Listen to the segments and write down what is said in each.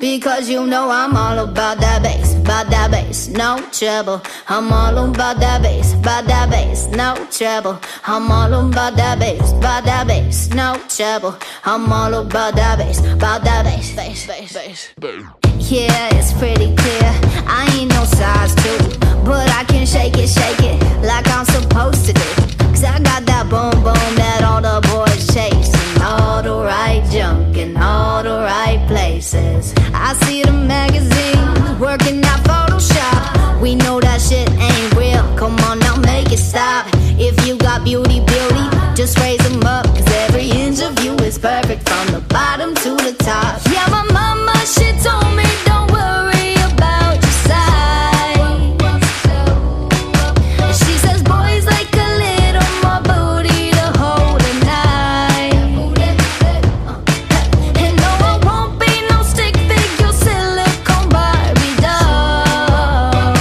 Because you know I'm all about that bass, no trouble. I'm all about that bass, no trouble. I'm all about that bass, no trouble. I'm all about that bass, bass. Yeah, it's pretty clear, I ain't no size 2, but I can shake it like I'm supposed to do. Cause I got that boom boom that all the boys chase, and all the right junk in all the right places. I see the magazines working out Photoshop. We know that shit ain't real, come on now make it stop. If you got beauty, just raise them up. Cause every inch of you is perfect from the bottom to the top. Yeah, my mama, she told me don't worry about your size. She says boys like a little more booty to hold at night. And no, I won't be no stick figure silicone Barbie doll.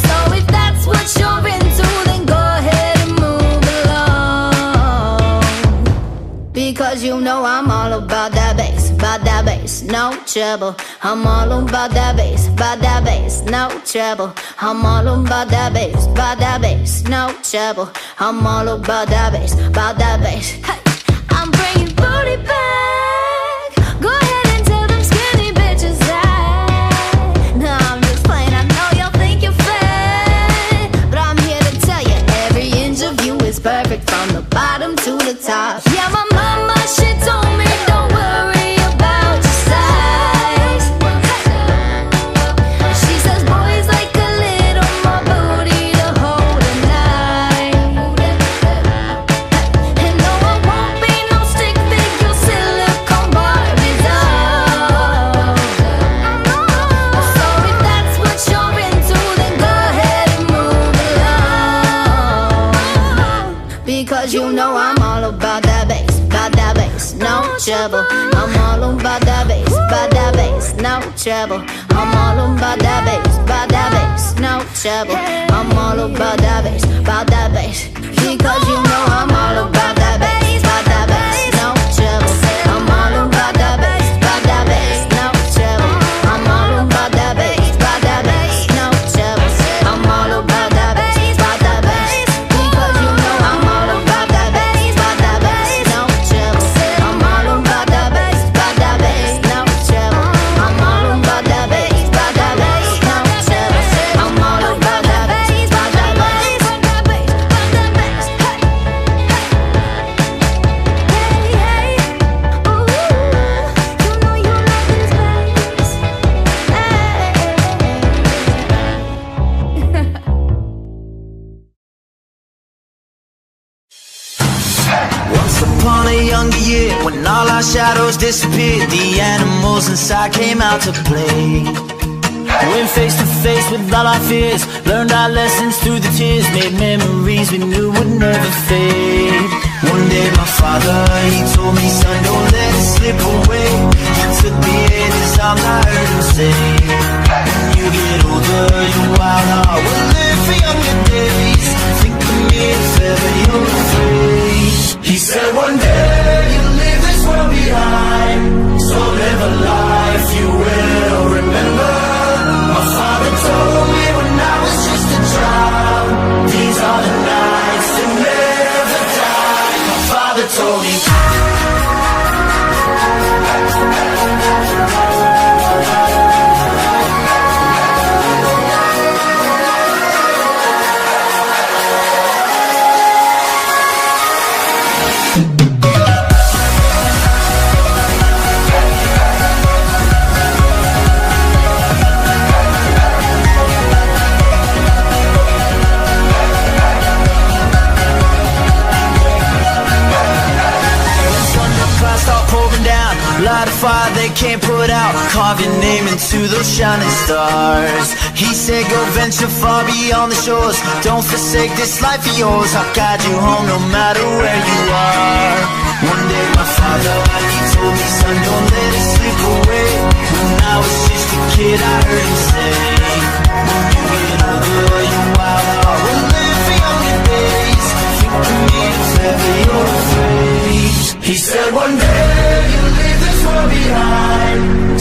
So if that's what you're into, then go ahead and move along. Because you know I'm all about that bass, no trouble. I'm all about that bass, no trouble. I'm all about that bass, no trouble. I'm all about that bass. Hey, I'm bringing booty back. Go ahead and tell them skinny bitches that. No, I'm just playing, I know y'all think you're fat, but I'm here to tell you every inch of you is perfect from the bottom to the top. Yeah, my mama, she told me don't worry about your size. She says boys like a little more booty to hold at night. And no, I won't be no stick figure silicone Barbie doll. So if that's what you're into, then go ahead and move along. Because you know I'm all about that bass, no trouble. I'm all about that bass, no trouble. I'm all about that bass, no trouble. I'm all about that bass, because you know I'm all about that bass, no trouble. I'm all about that bass, no trouble. I'm all about that bass, no trouble. I'm all about that bass, because you know I'm all about that bass, no trouble. I'm all about that bass, no trouble. I'm all about that bass, no trouble. I'm all about that bass, Once upon a younger year, when all our shadows disappeared, the animals inside came out to play. Went face to face with all our fears, learned our lessons through the tears, made memories we knew would never fade. One day my father, he told me, son, don't let it slip away. He took me in his arms, I heard him say, when you get older, your wild heart will live for younger days. Think of me if ever you're afraid. He said one day you'll leave this world behind, so live a life you will remember. My father told me when I was just a child, these are the nights that never die. My father told me light a fire they can't put out, carve your name into those shining stars. He said go venture far beyond the shores, don't forsake this life of yours. I'll guide you home no matter where you are. One day my father, he told me, son, don't let it slip away. When I was just a kid I heard him say, when you get older your wild heart will live for younger days. Think of me if ever you're afraid. He said one day you'll leave this world behind,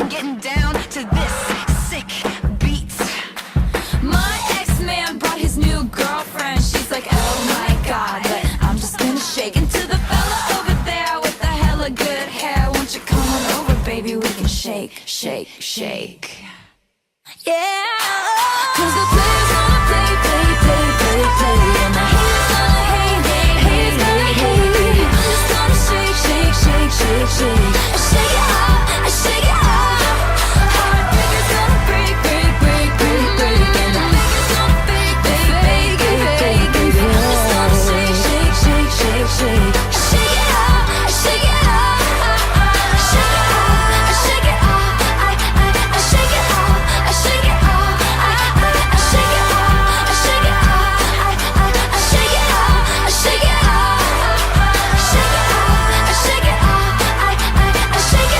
I'm getting down to this sick beat. My ex-man brought his new girlfriend. She's like, oh my god, but I'm just gonna shake. Into the fella over there with the hella good hair. Won't you come on over, baby? We can shake, shake, shake. Yeah. 'Cause the players gonna play, play, play, play, play. And the haters gonna hate, hate, hate, hate, hate. I'm just gonna shake, shake, shake, shake, shake. I shake it off, I shake it off. Heartbreakers gonna break, break, break, break, break. And the fakers gonna fake, fake, fake, fake, fake. I'm just gonna shake, shake, shake, shake, shake. I shake it off, I shake it off. I shake it off, I shake it off. I shake it off, I shake it off. I shake it off, I shake it off. I shake it off, I shake it off. Shake it off, I shake it off. I shake it off, I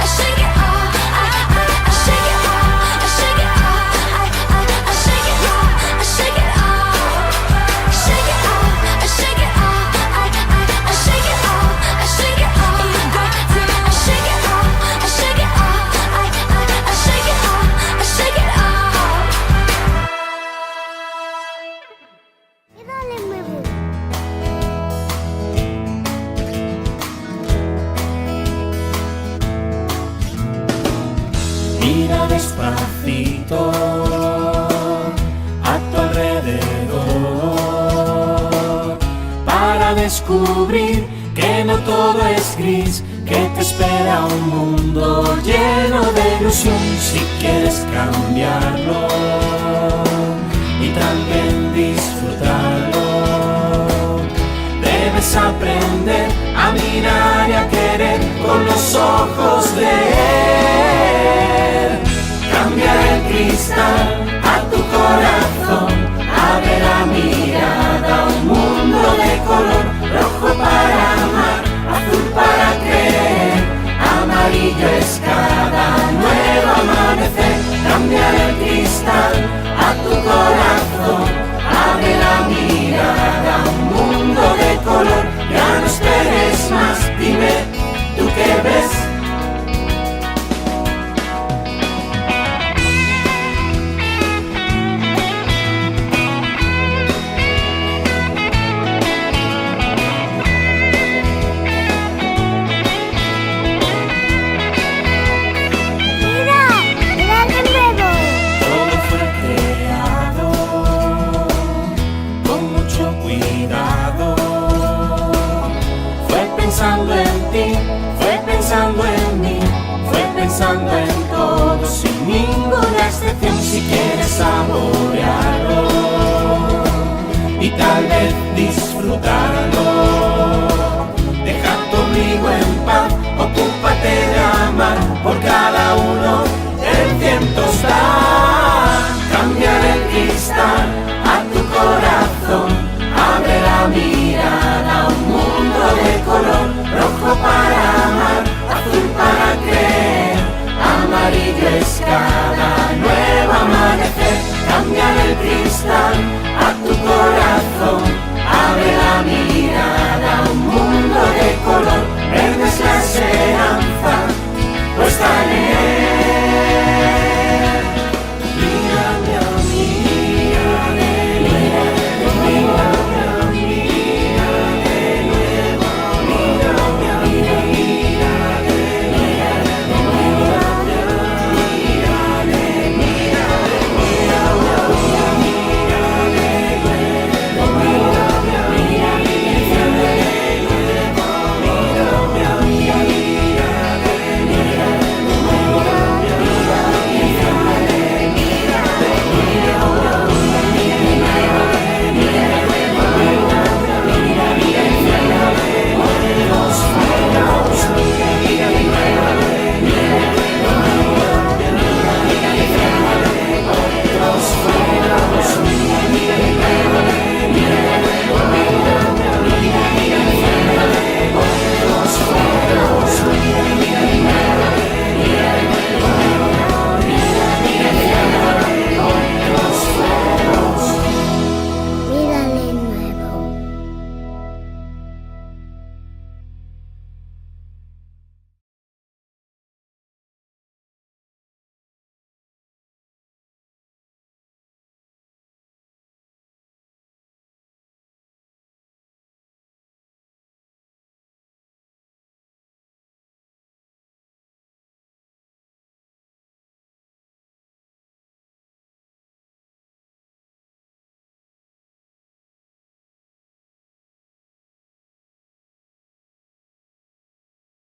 shake it off. I shake it off, I shake it off. I shake it off, I shake it off. Shake it off, I shake it off. I shake it off, I shake it off. You got to. I shake it off, I shake it off. I shake it off, I shake it off. Y dale, mueve. Mira despacito a tu alrededor para descubrir que no todo es gris, que te espera un mundo lleno de ilusión. Si quieres cambiarlo y también disfrutarlo, debes aprender a mirar y a querer con los ojos de él. Cambiar el cristal a tu corazón, abre la mirada a un mundo de color. Rojo para amar, azul para creer, amarillo es cada nuevo amanecer. Cambiar el cristal a tu corazón, abre la mirada a un mundo de color. Ya no esperes más, dime, ¿tú qué ves? Mira, y dale, mueve. Todo fue creado con mucho cuidado. Fue pensando en ti, fue pensando en mí, fue pensando en todo sin ninguna excepción. Si quieres saborearlo y tal vez disfrutarlo, deja tu ombligo en paz, ocúpate de amar, por cada uno el tiempo está. Cambiar el cristal a tu corazón, abre la mirada a un mundo de color. Rojo para amar, azul para creer, amarillo es cada nuevo amanecer. Cambiar el cristal a tu corazón, abre